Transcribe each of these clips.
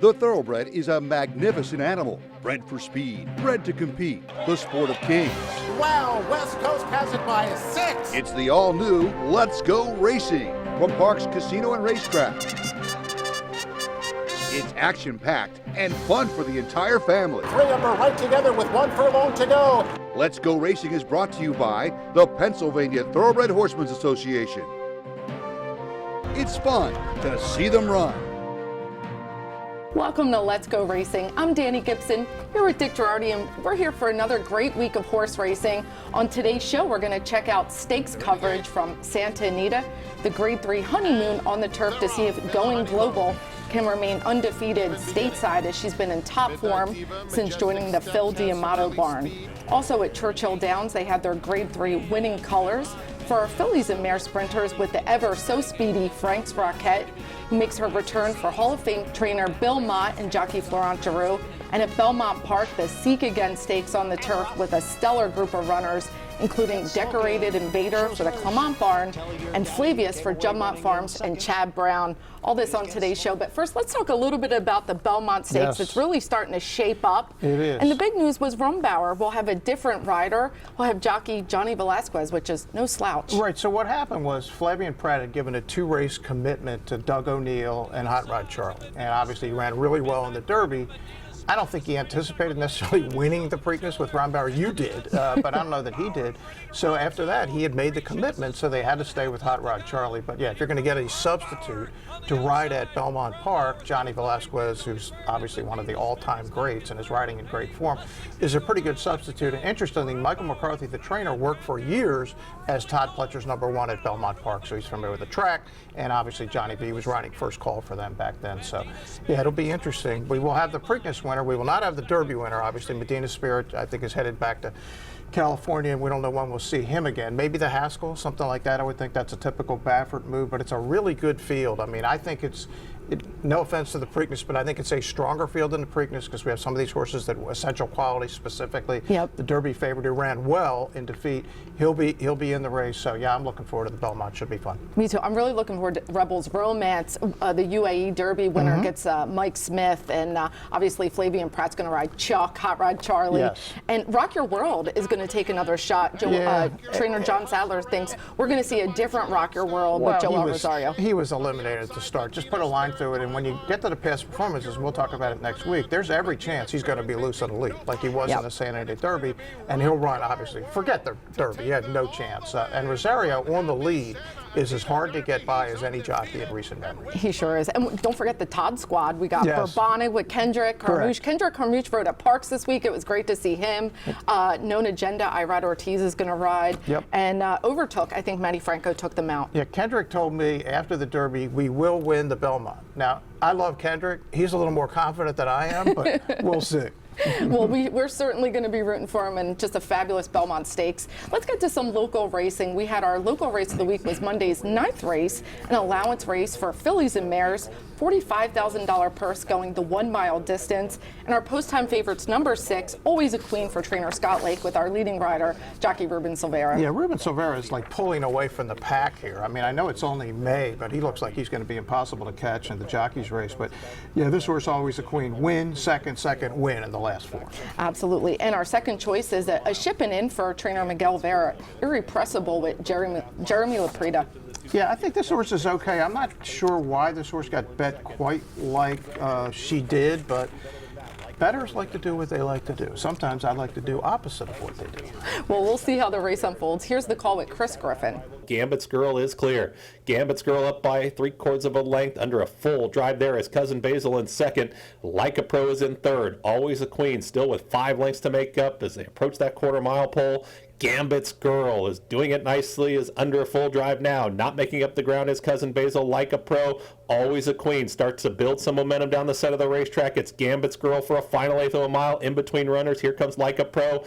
The thoroughbred is a magnificent animal, bred for speed, bred to compete, the sport of kings. Wow, West Coast has it by 6. It's the all-new Let's Go Racing from Parks Casino and Racetrack. It's action-packed and fun for the entire family. 3 of them are right together with 1 furlong to go. Let's Go Racing is brought to you by the Pennsylvania Thoroughbred Horsemen's Association. It's fun to see them run. Welcome to Let's Go Racing. I'm Danny Gibson, here with Dick Girardi, and we're here for another great week of horse racing. On today's show, we're going to check out stakes coverage from Santa Anita, the Grade 3 Honeymoon on the turf to see if Going Global can remain undefeated stateside, as she's been in top form since joining the Phil D'Amato barn. Also at Churchill Downs, they had their Grade 3 winning colors for our fillies and mare sprinters with the ever so speedy Franks Roquette, who makes her return for Hall of Fame trainer Bill Mott and jockey Florent Giroux. And at Belmont Park, the Seek Again Stakes on the turf with a stellar group of runners, including Decorated Invader for the Clement Barn and Flavius for Juddmonte Farms and Chad Brown. All this on today's show. But first, let's talk a little bit about the Belmont Stakes. Yes. It's really starting to shape up. It is. And the big news was Rumbauer will have a different rider. We'll have jockey Johnny Velasquez, which is no slouch. Right, so what happened was Flavian Pratt had given a 2-race commitment to Doug O'Neill and Hot Rod Charlie. And obviously he ran really well in the Derby. I don't think he anticipated necessarily winning the Preakness with Rumbauer. You did, but I don't know that he did. So after that, he had made the commitment, so they had to stay with Hot Rod Charlie. But yeah, if you're going to get a substitute to ride at Belmont Park, Johnny Velasquez, who's obviously one of the all-time greats and is riding in great form, is a pretty good substitute. And interestingly, Michael McCarthy, the trainer, worked for years as Todd Pletcher's #1 at Belmont Park, so he's familiar with the track. And obviously Johnny V was riding first call for them back then. So yeah, it'll be interesting. We will have the Preakness winner. We will not have the Derby winner. Obviously, Medina Spirit, I think, is headed back to California, and we don't know when we'll see him again. Maybe the Haskell, something like that. I would think that's a typical Baffert move, but it's a really good field. I mean, I think no offense to the Preakness, but I think it's a stronger field than the Preakness because we have some of these horses that essential quality specifically. Yep. The Derby favorite who ran well in defeat, he'll be in the race. So yeah, I'm looking forward to the Belmont. Should be fun. Me too. I'm really looking forward to Rebels Romance. The UAE Derby winner gets Mike Smith, and obviously Flavian Pratt's going to ride Chuck, Hot Rod Charlie. Yes. And Rock Your World is going to take another shot. Trainer John Sadler thinks we're going to see a different Rock Your World with Joel Rosario. He was eliminated at the start. Just put a line through it, and when you get to the past performances, we'll talk about it next week, there's every chance he's going to be loose on the lead, like he was in the Santa Anita Derby, and he'll run, obviously. Forget the Derby. He had no chance. And Rosario on the lead is as hard to get by as any jockey in recent memory. He sure is. And don't forget the Todd squad. We got Bourbonic with Kendrick Carmouche. Kendrick Carmouche rode at Parks this week. It was great to see him. Known Agenda, Irad Ortiz is going to ride. Yep. And Overtook, I think Matty Franco took them out. Yeah, Kendrick told me after the Derby, we will win the Belmont. Now, I love Kendrick. He's a little more confident than I am, but we'll see. Well, we're certainly going to be rooting for him, and just a fabulous Belmont Stakes. Let's get to some local racing. We had our local race of the week was Monday's 9th race, an allowance race for fillies and mares, $45,000 purse going the 1 mile distance. And our post-time favorites, number 6, always a queen for trainer Scott Lake with our leading rider, jockey Ruben Silvera. Yeah, Ruben Silvera is like pulling away from the pack here. I mean, I know it's only May, but he looks like he's going to be impossible to catch in the jockey's race. But yeah, this horse always a queen. Win, second, win in the last 4. Absolutely. And our second choice is a shipping in for trainer Miguel Vera, Irrepressible with Jeremy Laprida. Yeah, I think this horse is okay. I'm not sure why this horse got bet quite like she did, but bettors like to do what they like to do. Sometimes I like to do opposite of what they do. Well, we'll see how the race unfolds. Here's the call with Chris Griffin. Gambit's Girl is clear. Gambit's Girl up by 3/4 of a length under a full drive there is Cousin Basil in second. Like a Pro is in third. Always a Queen still with 5 lengths to make up as they approach that quarter-mile pole. Gambit's Girl is doing it nicely, is under a full drive now. Not making up the ground is Cousin Basil. Like a Pro, Always a Queen starts to build some momentum down the side of the racetrack. It's Gambit's Girl for a final 1/8 of a mile in between runners. Here comes Like a Pro.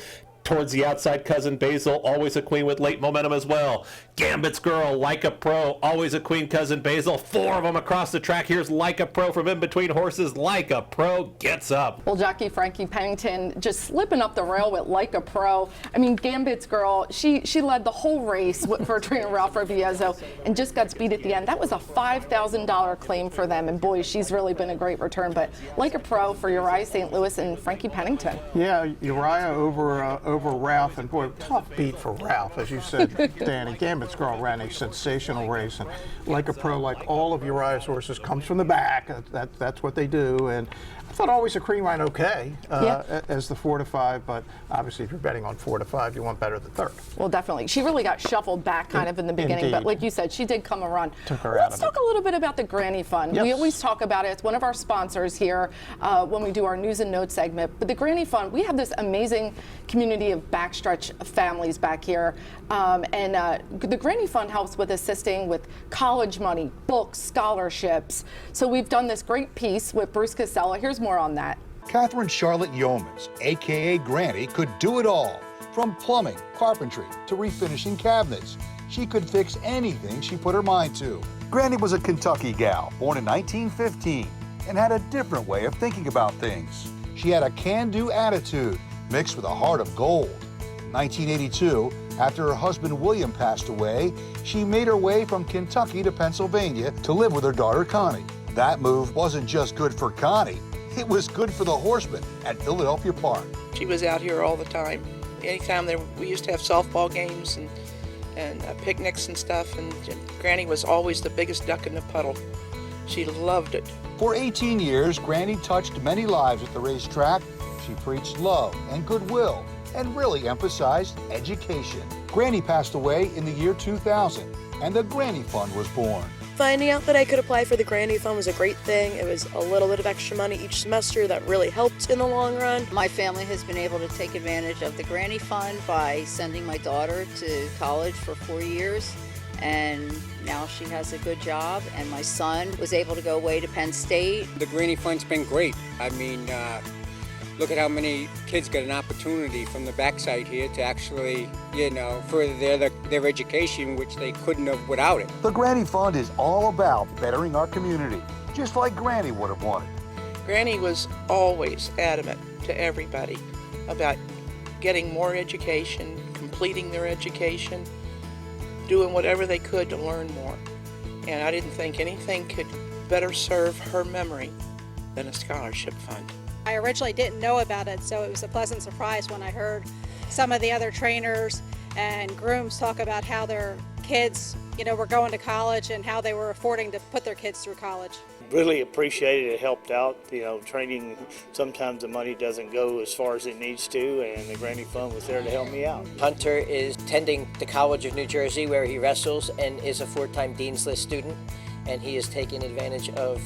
Towards the outside, Cousin Basil, always a queen with late momentum as well. Gambit's Girl, Like a Pro, always a queen, Cousin Basil. 4 of them across the track. Here's Like a Pro from in between horses. Like a Pro gets up. Well, jockey Frankie Pennington just slipping up the rail with Like a Pro. I mean, Gambit's Girl, she led the whole race for trainer Ralph Roviezo and just got beat at the end. That was a $5,000 claim for them, and boy, she's really been a great return. But Like a Pro for Uriah St. Louis and Frankie Pennington. Yeah, Uriah over Ralph, and boy, tough beat for Ralph, as you said, Danny. Gambit's Girl ran a sensational race, and Like a Pro, like all of Uriah's horses, comes from the back. That's what they do, and I thought Always a Queen ran okay as the 4 to 5, but obviously if you're betting on 4 to 5, you want better than third. Well, definitely. She really got shuffled back kind of in the beginning, but like you said, she did come a run. Took her out of it. Let's talk a little bit about the Granny Fund. Yes. We always talk about it. It's one of our sponsors here when we do our news and notes segment. But the Granny Fund, we have this amazing community of backstretch families back here. The Granny Fund helps with assisting with college money, books, scholarships. So we've done this great piece with Bruce Casella. Here's more on that. Catherine Charlotte Yeomans, aka Granny, could do it all. From plumbing, carpentry, to refinishing cabinets. She could fix anything she put her mind to. Granny was a Kentucky gal, born in 1915, and had a different way of thinking about things. She had a can-do attitude, mixed with a heart of gold. In 1982, after her husband William passed away, she made her way from Kentucky to Pennsylvania to live with her daughter Connie. That move wasn't just good for Connie, it was good for the horsemen at Philadelphia Park. She was out here all the time. Anytime we used to have softball games and picnics and stuff, and Granny was always the biggest duck in the puddle. She loved it. For 18 years, Granny touched many lives at the racetrack. She preached love and goodwill and really emphasized education. Granny passed away in the year 2000, and the Granny Fund was born. Finding out that I could apply for the Granny Fund was a great thing. It was a little bit of extra money each semester that really helped in the long run. My family has been able to take advantage of the Granny Fund by sending my daughter to college for 4 years, and now she has a good job, and my son was able to go away to Penn State. The Granny Fund's been great. I mean, look at how many kids get an opportunity from the backside here to actually, further their education, which they couldn't have without it. The Granny Fund is all about bettering our community, just like Granny would have wanted. Granny was always adamant to everybody about getting more education, completing their education, doing whatever they could to learn more. And I didn't think anything could better serve her memory than a scholarship fund. I originally didn't know about it, so it was a pleasant surprise when I heard some of the other trainers and grooms talk about how their kids, were going to college and how they were affording to put their kids through college. Really appreciated it. Helped out. Training, sometimes the money doesn't go as far as it needs to, and the Granny Fund was there to help me out. Hunter is attending the College of New Jersey, where he wrestles, and is a 4-time Dean's List student, and he is taking advantage of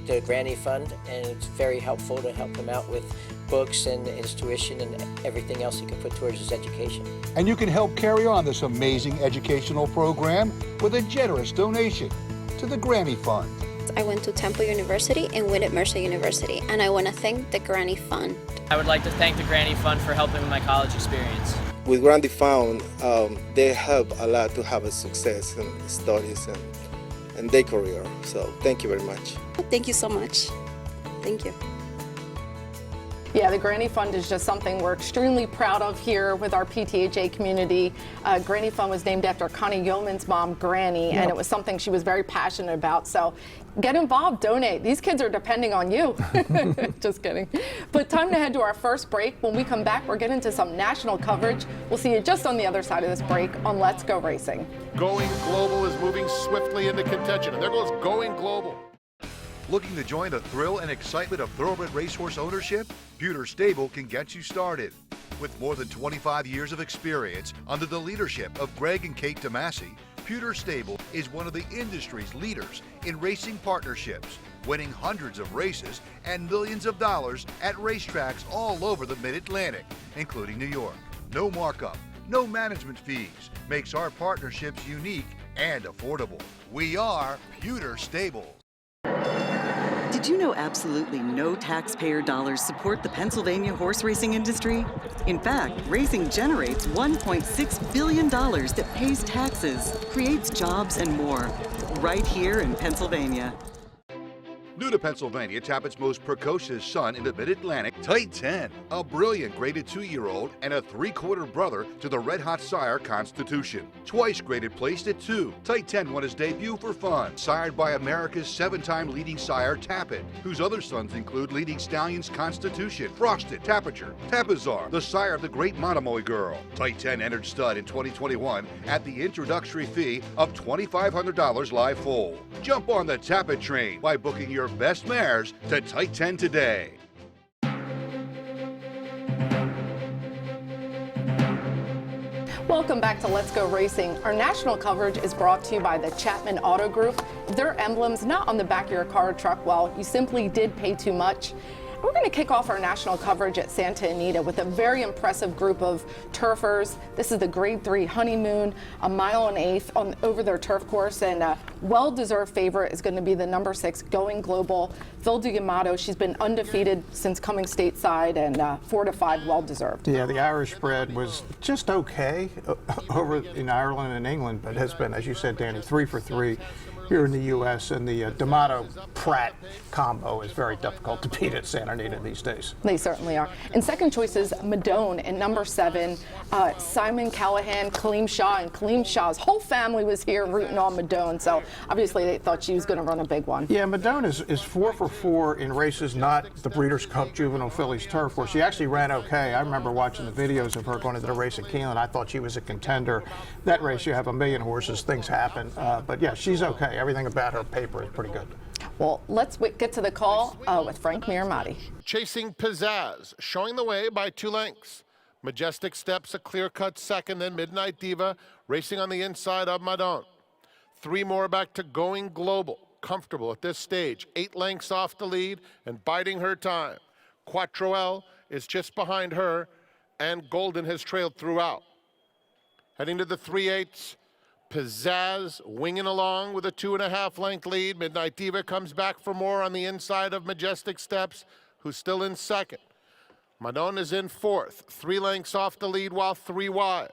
the Granny Fund, and it's very helpful to help him out with books and his tuition and everything else he can put towards his education. And you can help carry on this amazing educational program with a generous donation to the Granny Fund. I went to Temple University and went at Mercer University, and I want to thank the Granny Fund. I would like to thank the Granny Fund for helping with my college experience. With Granny Fund, they help a lot to have a success in studies and their career. So thank you very much. Thank you so much. Thank you. Yeah, the Granny Fund is just something we're extremely proud of here with our PTHA community. Granny Fund was named after Connie Yeoman's mom, Granny, and it was something she was very passionate about. So get involved, donate. These kids are depending on you. Just kidding. But time to head to our first break. When we come back, we're getting into some national coverage. We'll see you just on the other side of this break on Let's Go Racing. Going Global is moving swiftly into contention, and there goes Going Global. Looking to join the thrill and excitement of thoroughbred racehorse ownership? Pewter Stable can get you started. With more than 25 years of experience under the leadership of Greg and Kate DeMasi, Pewter Stable is one of the industry's leaders in racing partnerships, winning hundreds of races and millions of dollars at racetracks all over the Mid-Atlantic, including New York. No markup, no management fees makes our partnerships unique and affordable. We are Pewter Stable. Did Did you know absolutely no taxpayer dollars support the Pennsylvania horse racing industry? In fact, racing generates $1.6 billion that pays taxes, creates jobs, and more, right here in Pennsylvania. New to Pennsylvania, Tappett's most precocious son in the Mid-Atlantic, Tight 10, a brilliant graded 2-year-old and a 3/4 brother to the red-hot sire Constitution. Twice graded placed at 2, Tight 10 won his debut for fun, sired by America's 7-time leading sire Tappet, whose other sons include leading stallions Constitution, Frosted, Tapiture, Tapizar, the sire of the great Monomoy girl. Tight 10 entered stud in 2021 at the introductory fee of $2,500 live full. Jump on the Tappet train by booking your best mares to Tight 10 today. Welcome back to Let's Go Racing. Our national coverage is brought to you by the Chapman Auto Group. If their emblem's not on the back of your car or truck, well, you simply did pay too much. We're going to kick off our national coverage at Santa Anita with a very impressive group of turfers. This is the Grade 3 Honeymoon, a 1.125 over their turf course, and a well-deserved favorite is going to be the number 6 Going Global, Phil D'Amato. She's been undefeated since coming stateside, and 4-5, well-deserved. Yeah, the Irish bred was just okay over in Ireland and England, but has been, as you said, Danny, 3 for 3. Here in the U.S., and the D'Amato-Pratt combo is very difficult to beat at Santa Anita these days. They certainly are. And second choice is Madone in number 7. Simon Callahan, Kaleem Shah, and Kaleem Shah's whole family was here rooting on Madone, so obviously they thought she was going to run a big one. Yeah, Madone is 4 for 4 in races not the Breeders' Cup Juvenile Fillies turf course. She actually ran okay. I remember watching the videos of her going to the race at Keeneland. I thought she was a contender. That race, you have 1 million horses, things happen. But yeah, she's okay. Everything about her paper is pretty good. Well, let's get to the call with Frank Miramati. Chasing Pizzazz, showing the way by 2 lengths. Majestic Steps, a clear-cut second, then Midnight Diva, racing on the inside of Madone. 3 more back to Going Global, comfortable at this stage, 8 lengths off the lead and biding her time. Quattro L is just behind her, and Golden has trailed throughout. Heading to the 3/8, Pizzazz winging along with a 2.5 length lead. Midnight Diva comes back for more on the inside of Majestic Steps, who's still in second. Madone is in 4th, 3 lengths off the lead while 3 wide.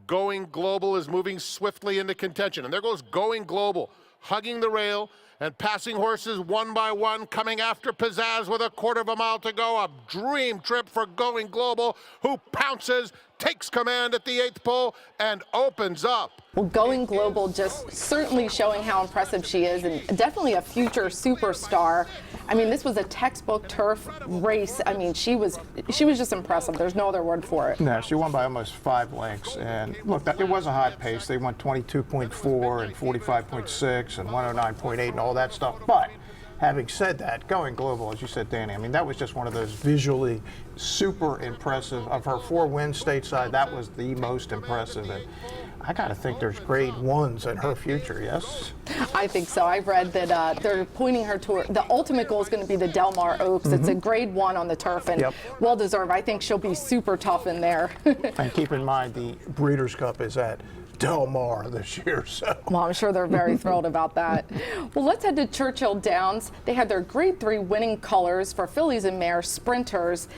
Going Global is moving swiftly into contention, and there goes Going Global, hugging the rail and passing horses one by one, coming after Pizzazz with 1/4 mile to go. A dream trip for Going Global, who pounces, takes command at the 8th pole, and opens up. Well, Going Global just certainly showing how impressive she is, and definitely a future superstar. I mean, this was a textbook turf race. I mean, she was just impressive. There's no other word for it. No, she won by almost 5 lengths. And look, it was a hot pace. They won 22.4 and 45.6 and 109.8 and all that stuff. But having said that, Going Global, as you said, Danny, I mean, that was just one of those visually super impressive. Of her 4 wins stateside, that was the most impressive. And I got to think there's grade 1s in her future, yes? I think so. I've read that they're pointing her to the ultimate goal is going to be the Del Mar Oaks. It's a grade 1 on the turf, and well deserved. I think she'll be super tough in there. And keep in mind, the Breeders' Cup is at Del Mar this year, so. Well, I'm sure they're very thrilled about that. Well, let's head to Churchill Downs. They had their Grade 3 winning colors for fillies and mares sprinters.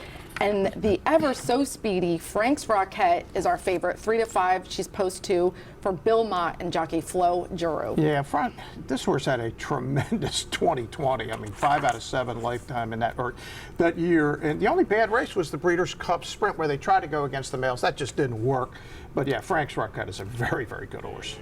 And the ever so speedy Frank's Rocket is our favorite, 3-5. She's post 2 for Belmont and jockey Flo Giroux. Yeah, Frank, this horse had a tremendous 2020. I mean, 5 out of 7 lifetime in that year. And the only bad race was the Breeders' Cup Sprint, where they tried to go against the males. That just didn't work. But yeah, Frank's Rocket is a very, very good horse.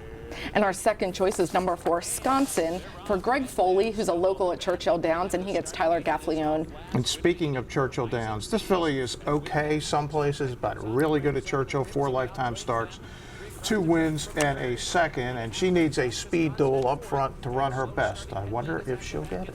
And our second choice is number 4, Sconsin, for Greg Foley, who's a local at Churchill Downs, and he gets Tyler Gaffleone. And speaking of Churchill Downs, this filly is okay some places, but really good at Churchill, 4 lifetime starts, 2 wins and a second, and she needs a speed duel up front to run her best. I wonder if she'll get it.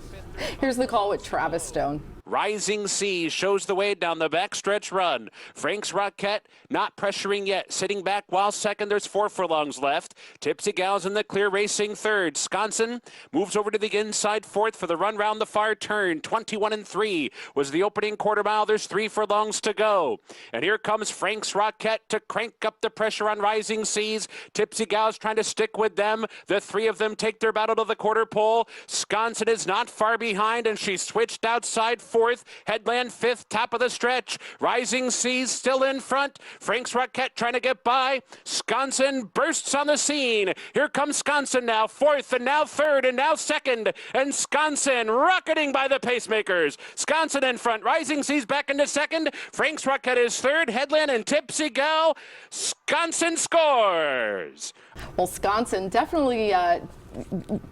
Here's the call with Travis Stone. Rising Seas shows the way down the backstretch run. Frank's Rocket not pressuring yet, sitting back while second. There's 4 furlongs left. Tipsy Gal's in the clear, racing third. Sconson moves over to the inside fourth for the run round the far turn. 21-3 was the opening quarter mile. There's 3 furlongs to go. And here comes Frank's Rocket to crank up the pressure on Rising Seas. Tipsy Gal's trying to stick with them. The 3 of them take their battle to the quarter pole. Sconson is not far behind, and she's switched outside fourth. Headland fifth, top of the stretch. Rising Seas still in front. Frank's Rocket trying to get by. Sconson bursts on the scene. Here comes Sconson now, fourth, and now third, and now second. And Sconson rocketing by the pacemakers. Sconson in front. Rising Seas back into second. Frank's Rocket is third. Headland and Tipsy Gal. Sconson scores. Well, Sconson definitely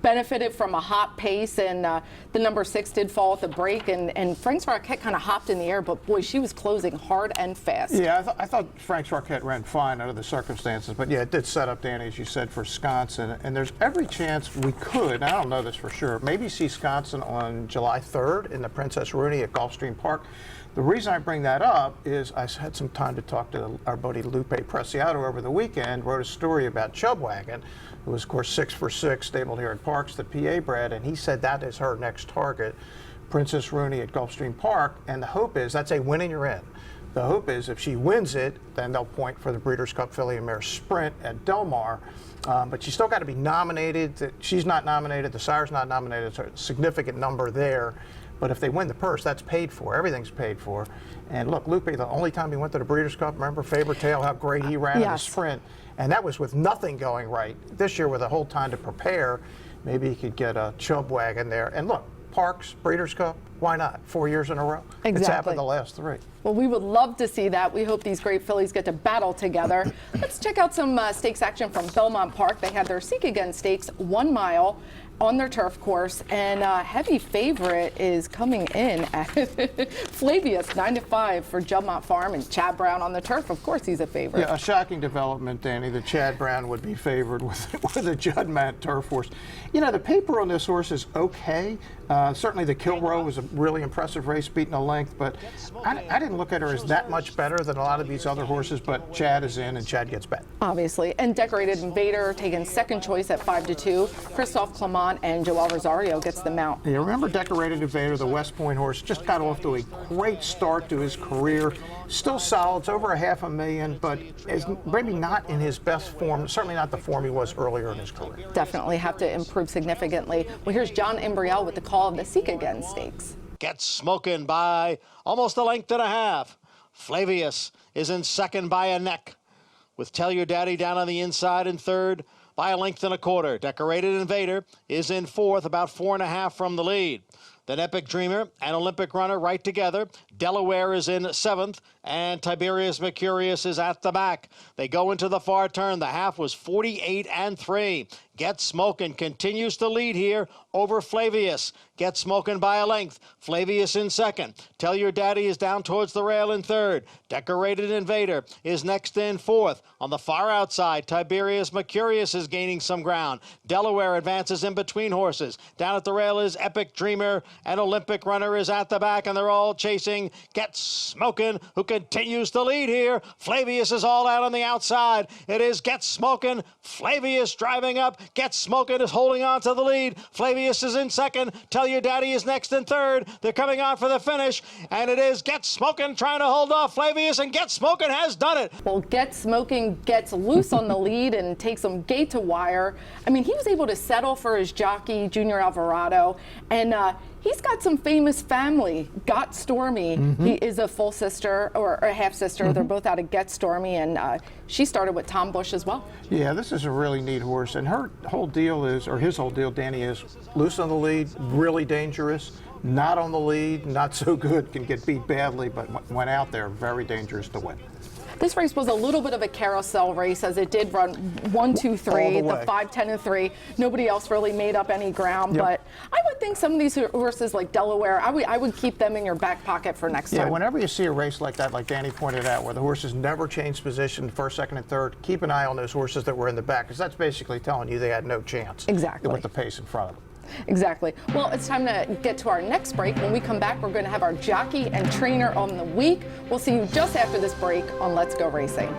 benefited from a hot pace, and the number 6 did fall at the break, and Frank's Rocket kind of hopped in the air, but boy, she was closing hard and fast. Yeah, I thought Frank's Rocket ran fine under the circumstances, but yeah, it did set up, Danny, as you said, for Sconson, and there's every chance we could, I don't know this for sure, maybe see Sconson on July 3rd in the Princess Rooney at Gulfstream Park. The reason I bring that up is I had some time to talk to our buddy Lupe Preciado over the weekend, wrote a story about Chubwagon, who was, of course, 6 for 6, stabled here at Parks, the PA bred, and he said that is her next target, Princess Rooney at Gulfstream Park, and the hope is, that's a win and you're in. The hope is if she wins it, then they'll point for the Breeders' Cup Filly and Mare Sprint at Del Mar, but she's still got to be nominated. She's not nominated, the sire's not nominated, it's a significant number there. But if they win the purse, that's paid for. Everything's paid for. And look, Lupe, the only time he went to the Breeders' Cup, remember Faber Tail, how great he ran in the sprint. And that was with nothing going right. This year, with a whole time to prepare, maybe he could get a Chubwagon there. And look, Parks, Breeders' Cup, why not? 4 years in a row. Exactly. It's happened the last 3. Well, we would love to see that. We hope these great fillies get to battle together. Let's check out some stakes action from Belmont Park. They had their Seek Again Stakes 1 mile on their turf course, and heavy favorite is coming in at Flavius, 9-5 for Juddmonte Farm, and Chad Brown on the turf. Of course, he's a favorite. Yeah, a shocking development, Danny, that Chad Brown would be favored with a Juddmonte turf horse. You know, the paper on this horse is okay. Certainly the Kilroe was a really impressive race, beating a length, but I didn't look at her as that much better than a lot of these other horses, but Chad is in, and Chad gets bet. Obviously. And Decorated Invader taken second choice at 5-2. Christophe Clement and Joel Rosario gets the mount. Yeah, remember Decorated Invader, the West Point horse, just got off to a great start to his career. Still solid, it's over $500,000, but is maybe not in his best form, certainly not the form he was earlier in his career. Definitely have to improve significantly. Well, here's John Imbriel with the call of the Seek Again Stakes. Gets smoking by almost a length and a half. Flavius is in second by a neck, with Tell Your Daddy down on the inside in third by a length and a quarter. Decorated Invader is in fourth, about 4.5 from the lead. Then Epic Dreamer and Olympic Runner right together. Delaware is in seventh, and Tiberius Mercurius is at the back. They go into the far turn. The half was 48-3. Get Smokin' continues to lead here over Flavius. Get Smokin' by a length. Flavius in second. Tell Your Daddy is down towards the rail in third. Decorated Invader is next in fourth. On the far outside, Tiberius Mercurius is gaining some ground. Delaware advances in between horses. Down at the rail is Epic Dreamer, and Olympic Runner is at the back, and they're all chasing Get Smokin', who continues to lead here. Flavius is all out on the outside. It is Get Smokin'. Flavius driving up. Get Smokin' is holding on to the lead. Flavius is in second. Tell Your Daddy is next in third. They're coming on for the finish, and it is Get Smokin' trying to hold off Flavius, and Get Smokin' has done it. Well, Get Smokin' gets loose on the lead and takes him gate to wire. I mean, he was able to settle for his jockey, Junior Alvarado, and he's got some famous family. Got Stormy, he is a full sister or a half sister. They're both out of Get Stormy, and she started with Tom Bush as well. Yeah, this is a really neat horse, and her whole deal is, or his whole deal, Danny, is loose on the lead, really dangerous. Not on the lead, not so good, can get beat badly, but went out there, very dangerous to win. This race was a little bit of a carousel race, as it did run 1, 2, 3, the 5, 10, and 3. Nobody else really made up any ground, but I would think some of these horses like Delaware, I would keep them in your back pocket for next time. Yeah, whenever you see a race like that, like Danny pointed out, where the horses never change position, first, second, and third, keep an eye on those horses that were in the back, because that's basically telling you they had no chance. Exactly. With the pace in front of them. Exactly. Well, it's time to get to our next break. When we come back, we're going to have our jockey and trainer on the week. We'll see you just after this break on Let's Go Racing.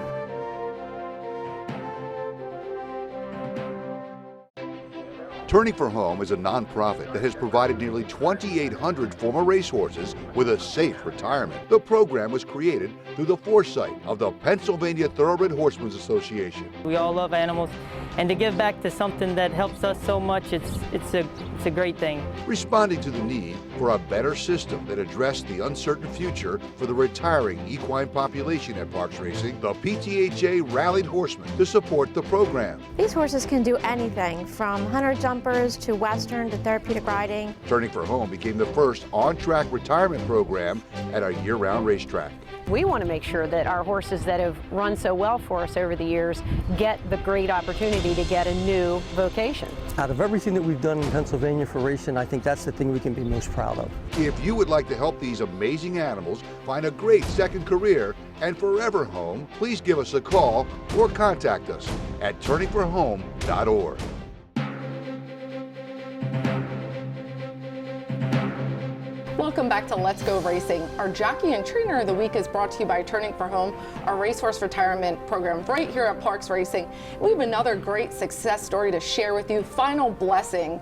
Turning for Home is a nonprofit that has provided nearly 2,800 former racehorses with a safe retirement. The program was created through the foresight of the Pennsylvania Thoroughbred Horsemen's Association. We all love animals, and to give back to something that helps us so much, it's a great thing. Responding to the need for a better system that addressed the uncertain future for the retiring equine population at Parks Racing, the PTHA rallied horsemen to support the program. These horses can do anything from hunter jumpers to western to therapeutic riding. Turning for Home became the first on-track retirement program at a year-round racetrack. We want to make sure that our horses that have run so well for us over the years get the great opportunity to get a new vocation. Out of everything that we've done in Pennsylvania for racing, I think that's the thing we can be most proud of. If you would like to help these amazing animals find a great second career and forever home, please give us a call or contact us at turningforhome.org. Welcome back to Let's Go Racing. Our Jockey and Trainer of the Week is brought to you by Turning for Home, our racehorse retirement program right here at Parks Racing. We have another great success story to share with you. Final Blessing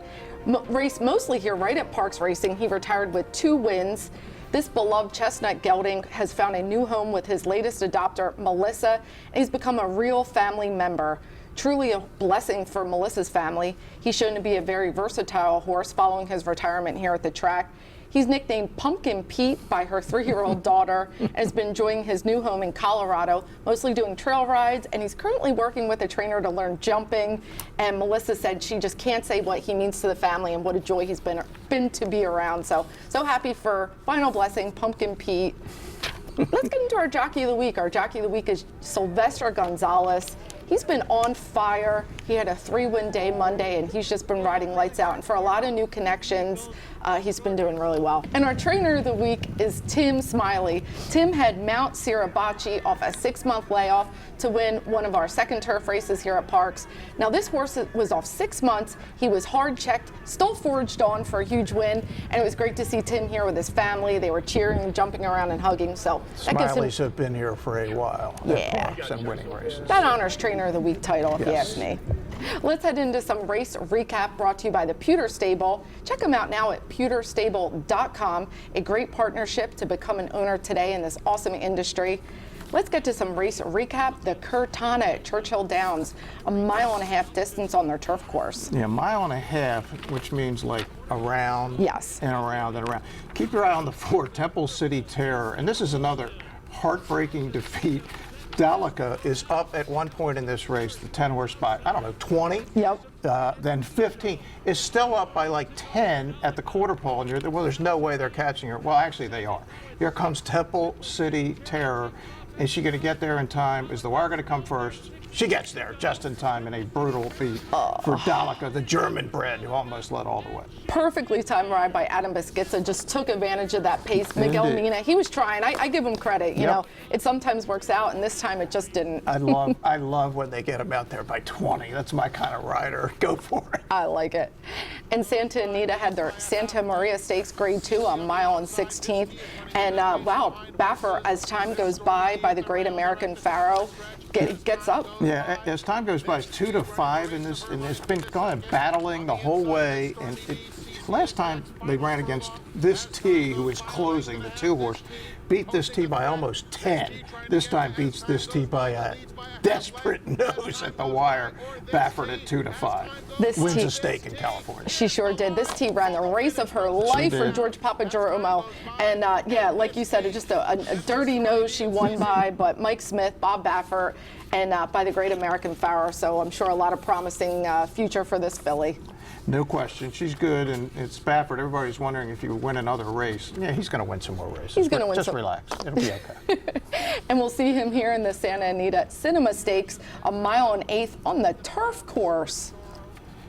raced mostly here right at Parks Racing. He retired with 2 wins. This beloved chestnut gelding has found a new home with his latest adopter, Melissa, and he's become a real family member. Truly a blessing for Melissa's family. He's shown to be a very versatile horse following his retirement here at the track. He's nicknamed Pumpkin Pete by her 3-year-old daughter and has been enjoying his new home in Colorado, mostly doing trail rides, and he's currently working with a trainer to learn jumping. And Melissa said she just can't say what he means to the family and what a joy he's been to be around. So happy for Final Blessing, Pumpkin Pete. Let's get into our Jockey of the Week. Our Jockey of the Week is Sylvester Gonzalez. He's been on fire. He had a 3-win day Monday, and he's just been riding lights out. And for a lot of new connections, he's been doing really well. And our trainer of the week is Tim Smiley. Tim had Mount Sirabachi off a 6-month layoff to win one of our second turf races here at Parks. Now this horse was off 6 months. He was hard checked, still forged on for a huge win, and it was great to see Tim here with his family. They were cheering and jumping around and hugging. So that gives him, Smileys have been here for a while. Yeah. At Parks and winning races. That honors Trainer of the Week title, if you Yes. ask me. Let's head into some race recap brought to you by the Pewter Stable. Check them out now at pewterstable.com. A great partnership to become an owner today in this awesome industry. Let's get to some race recap. The Curtana at Churchill Downs, a 1.5-mile distance on their turf course. Yeah, 1.5 miles, which means like around Yes. and around and around. Keep your eye on the 4, Temple City Terror. And this is another heartbreaking defeat. Delica is up at one point in this race, the 10-horse spot, I don't know, 20? Yep. Then 15. Is still up by like 10 at the quarter pole. And well, there's no way they're catching her. Well, actually, they are. Here comes Temple City Terror. Is she going to get there in time? Is the wire going to come first? She gets there just in time in a brutal feat for Delica, the German bred, who almost led all the way. Perfectly timed ride by Adam Beschizza, just took advantage of that pace. Miguel Indeed. Mina, he was trying. I give him credit. You Yep. know, it sometimes works out, and this time it just didn't. I love when they get him out there by 20. That's my kind of rider. Go for it. I like it. And Santa Anita had their Santa Maria Stakes Grade 2, a 1.16 miles. And wow, Baffer, as time goes by the Great American Pharaoh, gets up. Yeah, as time goes by, it's 2-5 in this, and it's been kind of battling the whole way. And last time they ran against this T, who is closing the 2-horse, beat this T by almost 10. This time beats this T by a desperate nose at the wire. Baffert at 2-5. Wins a stake in California. She sure did. This T ran the race of her life for George Papageromo. And yeah, like you said, just a dirty nose she won by, but Mike Smith, Bob Baffert, and by the Great American Pharaoh. So I'm sure a lot of promising future for this filly. No question. She's good, and it's Baffert. Everybody's wondering if he would win another race. Yeah, he's going to win some more races. He's going to win Just some. relax. It'll be okay. And we'll see him here in the Santa Anita Cinema Stakes, a 1.8 miles on the turf course.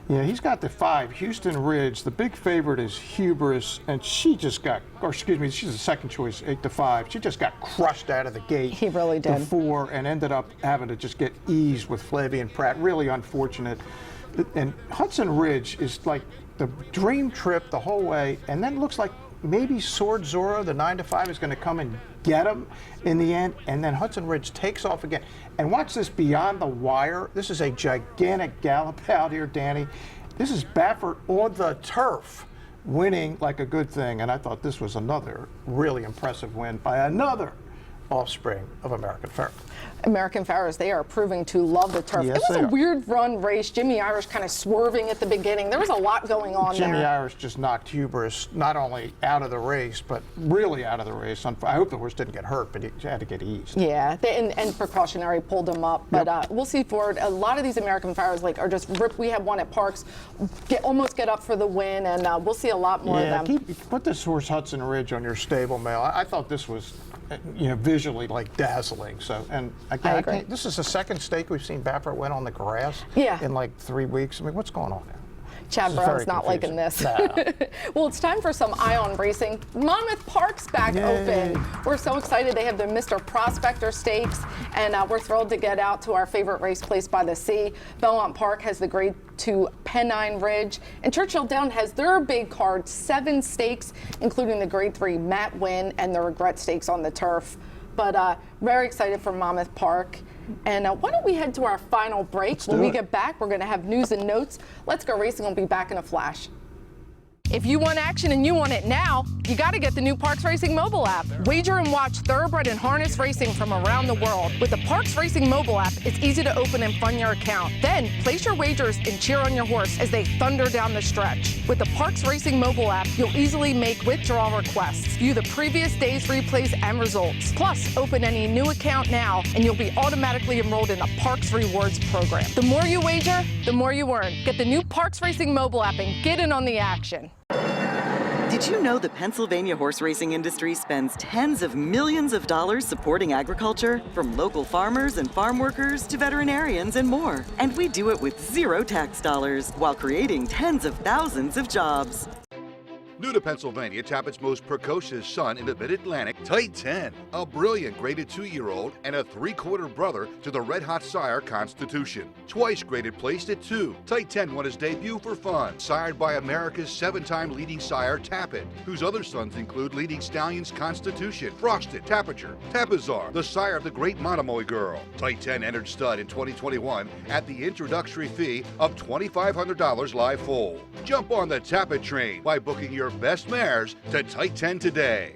Yeah, he's got the 5, Houston Ridge. The big favorite is Hubris, and she just got, or excuse me, she's the second choice, 8-5. She just got crushed out of the gate. He really did. The 4, and ended up having to just get eased with Flavian Pratt. Really unfortunate. And Hudson Ridge is like the dream trip the whole way, and then it looks like maybe Sword Zora, the 9-5, is going to come and get him in the end, and then Hudson Ridge takes off again. And watch this beyond the wire. This is a gigantic gallop out here, Danny. This is Baffert on the turf, winning like a good thing, and I thought this was another really impressive win by another offspring of American Pharoah. American Pharoahs, they are proving to love the turf. Yes, it was a weird run race. Jimmy Irish kind of swerving at the beginning. There was a lot going on Jimmy there. Irish just knocked Hubris not only out of the race, but really out of the race. I hope the horse didn't get hurt, but he had to get eased. Yeah, and precautionary pulled him up. But we'll see forward. A lot of these American Pharoahs are just ripped. We have one at Parks, almost get up for the win, and we'll see a lot more of them. Put this horse Hudson Ridge on your stable mail. I thought this was, visually dazzling. So, and again, this is the second stake we've seen Baffert win on the grass in like 3 weeks. I mean, what's going on there? Chad Brown's not liking this. Well, it's time for some Ion racing. Monmouth Park's back open. We're so excited. They have the Mr. Prospector Stakes, and we're thrilled to get out to our favorite race place by the sea. Belmont Park has the Grade 2 Pennine Ridge, and Churchill Down has their big card, 7 stakes, including the Grade 3 Matt Win and the Regret Stakes on the turf. But very excited for Monmouth Park. And why don't we head to our final break? When we get back, we're going to have news and notes. Let's Go Racing will be back in a flash. If you want action and you want it now, you got to get the new Parks Racing mobile app. Wager and watch thoroughbred and harness racing from around the world. With the Parks Racing mobile app, it's easy to open and fund your account. Then place your wagers and cheer on your horse as they thunder down the stretch. With the Parks Racing mobile app, you'll easily make withdrawal requests, view the previous day's replays and results. Plus, open any new account now, and you'll be automatically enrolled in the Parks Rewards program. The more you wager, the more you earn. Get the new Parks Racing mobile app and get in on the action. Did you know the Pennsylvania horse racing industry spends tens of millions of dollars supporting agriculture? From local farmers and farm workers to veterinarians and more. And we do it with zero tax dollars while creating tens of thousands of jobs. New to Pennsylvania, Tappett's most precocious son in the Mid-Atlantic, Tight 10, a brilliant graded 2-year-old and a 3/4 brother to the red-hot sire Constitution. Twice graded placed at 2. Tight 10 won his debut for fun, sired by America's 7-time leading sire Tappet, whose other sons include leading stallions Constitution, Frosted, Tapiture, Tapizar, the sire of the great Monomoy Girl. Tight 10 entered stud in 2021 at the introductory fee of $2,500 live full. Jump on the Tappet train by booking your best mares to Tight 10 today.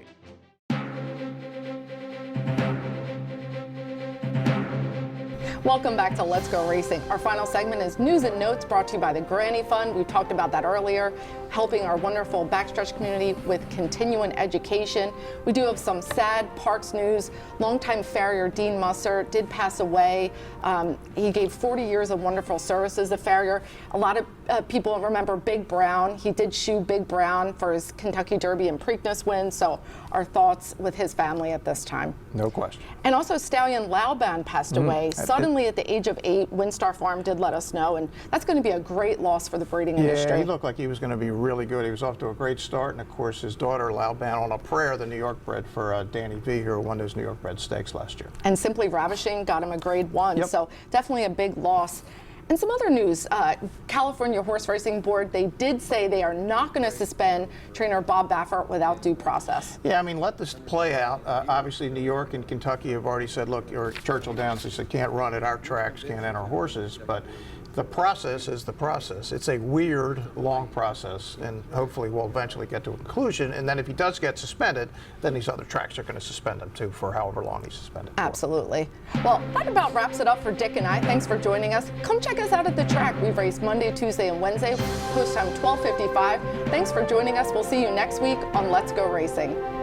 Welcome back to Let's Go Racing. Our final segment is news and notes brought to you by the Granny Fund. We talked about that earlier, helping our wonderful backstretch community with continuing education. We do have some sad Parks news. Longtime farrier Dean Musser did pass away. He gave 40 years of wonderful service as a farrier. A lot of people remember Big Brown. He did shoe Big Brown for his Kentucky Derby and Preakness win, so our thoughts with his family at this time. No question. And also Stallion Lauban passed away suddenly at the age of 8. Windstar Farm did let us know, and that's going to be a great loss for the breeding industry. Yeah, he looked like he was going to be really good. He was off to a great start, and of course his daughter Lauban on a prayer, the New York bred for Danny V, who won those New York bred stakes last year. And Simply Ravishing got him a grade 1, so definitely a big loss. And some other news, California Horse Racing Board, they did say they are not going to suspend trainer Bob Baffert without due process. Yeah, I mean, let this play out. Obviously, New York and Kentucky have already said, look, or Churchill Downs, they said, can't run at our tracks, can't enter horses, but the process is the process. It's a weird, long process, and hopefully we'll eventually get to a conclusion. And then if he does get suspended, then these other tracks are going to suspend him too for however long he's suspended. Absolutely. Well, that about wraps it up for Dick and I. Thanks for joining us. Come check us out at the track. We've raced Monday, Tuesday, and Wednesday. Post time 12:55. Thanks for joining us. We'll see you next week on Let's Go Racing.